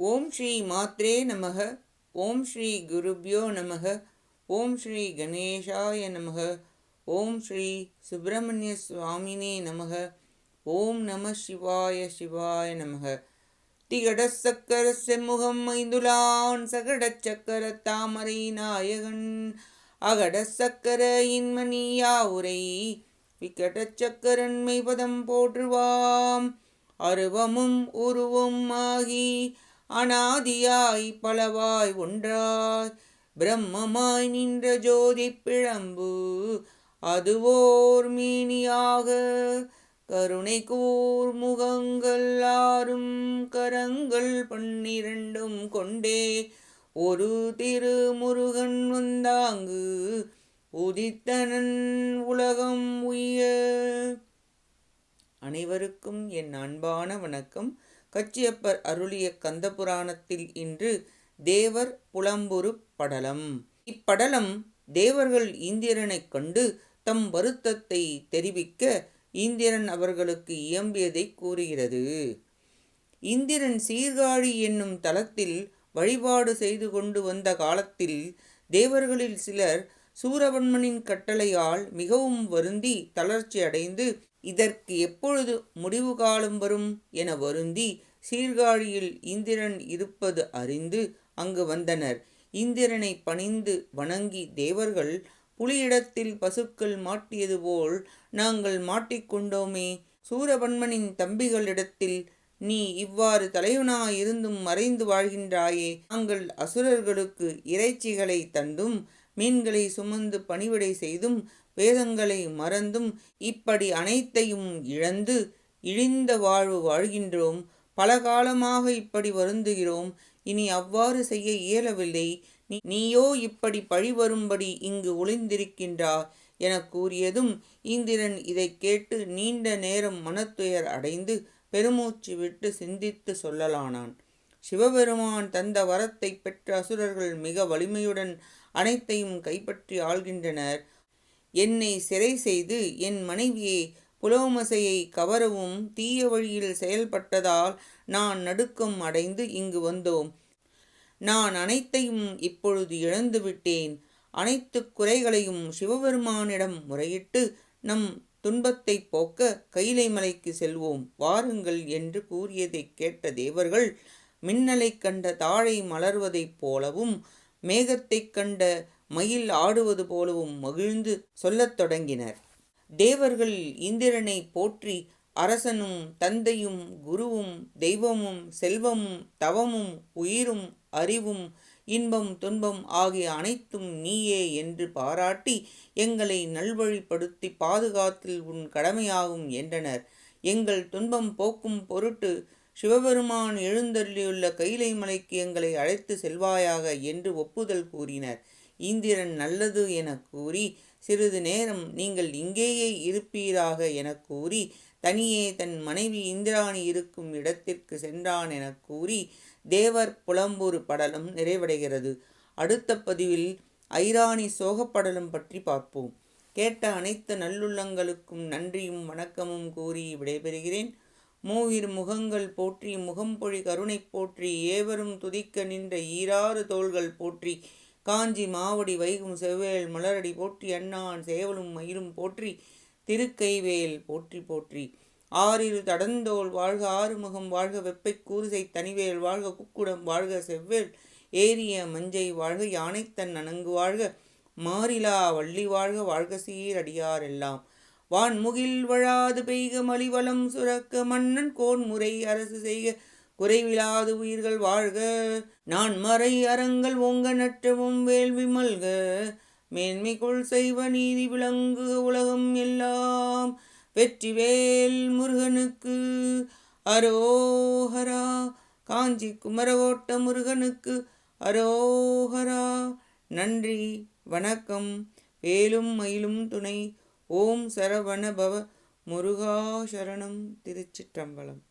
ஓம் ஸ்ரீ மாத்ரே நமக. ஓம் ஸ்ரீ குருப்யோ நமக. ஓம் ஸ்ரீ கணேஷாய நமக. ஓம் ஸ்ரீ சுப்பிரமணிய சுவாமினே நமக. ஓம் நம சிவாய சிவாய நமக. திகடச் சக்கர செம்முகம் ஐந்துலான் சகடச் சக்கர தாமரை நாயகன் அகடச் சக்கர இன்மணியா உரை விகடச் சக்கரன் மெய்பதம் போற்றுவாம். அருவமும் உருவும் ஆகி அனாதியாய் பலவாய் ஒன்றாய் பிரம்மமாய் நின்ற ஜோதி பிழம்பு அதுவோர் மீனியாக கருணை கூர் முகங்கள் ஆறும் கரங்கள் 12 கொண்டே ஒரு திருமுருகன் வந்தாங்கு உதித்தனன் உலகம் உய்ய. அனைவருக்கும் என் அன்பான வணக்கம். கச்சியப்பர் அருளிய கந்தபுராணத்தில் இன்று தேவர் புலம்புரு படலம். இப்படலம் தேவர்கள் இந்திரனைக் கண்டு தம் வருத்தத்தை தெரிவிக்க இந்திரன் அவர்களுக்கு இயம்பியதை கூறுகிறது. இந்திரன் சீர்காழி என்னும் தலத்தில் வழிபாடு செய்து கொண்டு வந்த காலத்தில் தேவர்களில் சிலர் சூரபன்மனின் கட்டளையால் மிகவும் வருந்தி தளர்ச்சி அடைந்து இதற்கு எப்பொழுது முடிவு காலம் வரும் என வருந்தி சீர்காழியில் இந்திரன் இருப்பது அறிந்து அங்கு வந்தனர். இந்திரனை பணிந்து வணங்கி தேவர்கள், புலியிடத்தில் பசுக்கள் மாட்டியது போல் நாங்கள் மாட்டிக்கொண்டோமே. சூரபன்மனின் தம்பிகளிடத்தில் நீ இவ்வாறு தலைவனாயிருந்தும் மறைந்து வாழ்கின்றாயே. நாங்கள் அசுரர்களுக்கு இறைச்சிகளை தந்தும் மீன்களை சுமந்து பணிவிடை செய்தும் வேதங்களை மறந்தும் இப்படி அனைத்தையும் இழந்து இழிந்த வாழ்வு வாழ்கின்றோம். பல காலமாக இப்படி வருந்துகிறோம். இனி அவ்வாறு செய்ய இயலவில்லை. நீயோ இப்படி பழி வரும்படி இங்கு ஒளிந்திருக்கின்றாய் என கூறியதும் இந்திரன் இதை கேட்டு நீண்ட நேரம் மனத்துயர் அடைந்து பெருமூச்சு விட்டு சிந்தித்து சொல்லலானான். சிவபெருமான் தந்த வரத்தை பெற்ற அசுரர்கள் மிக வலிமையுடன் அனைத்தையும் கைப்பற்றி ஆள்கின்றனர். என்னை சிறை செய்து என் மனைவியை புலோமசையை கவரவும் தீய வழியில் செயல்பட்டதால் நான் நடுக்கம் அடைந்து இங்கு வந்தோம். நான் அனைத்தையும் இப்பொழுது இழந்துவிட்டேன். அனைத்து குறைகளையும் சிவபெருமானிடம் முறையிட்டு நம் துன்பத்தை போக்க கைலை மலைக்கு செல்வோம் வாருங்கள் என்று கூறியதை கேட்ட தேவர்கள் மின்னலைக் கண்ட தாழை மலர்வதைப் போலவும் மேகத்தைக் கண்ட மயில் ஆடுவது போலவும் மகிழ்ந்து சொல்லத் தொடங்கினர். தேவர்கள் இந்திரனை போற்றி அரசனும் தந்தையும் குருவும் தெய்வமும் செல்வமும் தவமும் உயிரும் அறிவும் இன்பம் துன்பம் ஆகிய அனைத்தும் நீயே என்று பாராட்டி எங்களை நல்வழிப்படுத்தி பாதுகாத்தல் உன் கடமையாகும் என்றனர். எங்கள் துன்பம் போக்கும் பொருட்டு சிவபெருமான் எழுந்தருளியுள்ள கைலை மலைக்கு எங்களை அழைத்து செல்வாயாக என்று ஒப்புதல் கூறினர். இந்திரன் நல்லது என கூறி சிறிது நேரம் நீங்கள் இங்கேயே இருப்பீராக என கூறி தனியே தன் மனைவி இந்திராணி இருக்கும் இடத்திற்கு சென்றான் என கூறி தேவர் புலம்புரு படலம் நிறைவடைகிறது. அடுத்த பதிவில் ஐராணி சோகப்படலம் பற்றி பார்ப்போம். கேட்ட அனைத்து நல்லுள்ளங்களுக்கும் நன்றியும் வணக்கமும் கூறி விடைபெறுகிறேன். மூவிரு முகங்கள் போற்றி முகம்பொழி கருணை போற்றி ஏவரும் துதிக்க நின்ற ஈராறு தோள்கள் போற்றி காஞ்சி மாவடி வைகும் செவ்வேல் மலரடி போற்றி அண்ணான் சேவலும் மயிலும் போற்றி திருக்கைவேல் போற்றி போற்றி. ஆறிரு தடந்தோள் வாழ்க ஆறுமுகம் வாழ்க வெப்பை கூறுசை தனிவேல் வாழ்க குக்குடம் வாழ்க செவ்வேல் ஏரிய மஞ்சை வாழ்க யானைத்தன் அணங்கு வாழ்க மாறிலா வள்ளி வாழ்க வாழ்க சீரடியார் எல்லாம். வான்முகில் வழாது பெய்க மலிவலம் சுரக்க மன்னன் கோன்முறை அரசு செய்க குறைவிலாது உயிர்கள் வாழ்க நான் மறை அறங்கள் ஓங்க நற்றவும் வேள்வி மல்க மேன்மைக்குள் செய்வ நீதி விளங்கு உலகம் எல்லாம். வெற்றிவேல் முருகனுக்கு அரோஹரா. காஞ்சி குமரகோட்ட முருகனுக்கு அரோஹரா. நன்றி வணக்கம். வேலும் மயிலும் துணை. ஓம் சரவண பவ முருகா சரணம். திருச்சிற்றம்பலம்.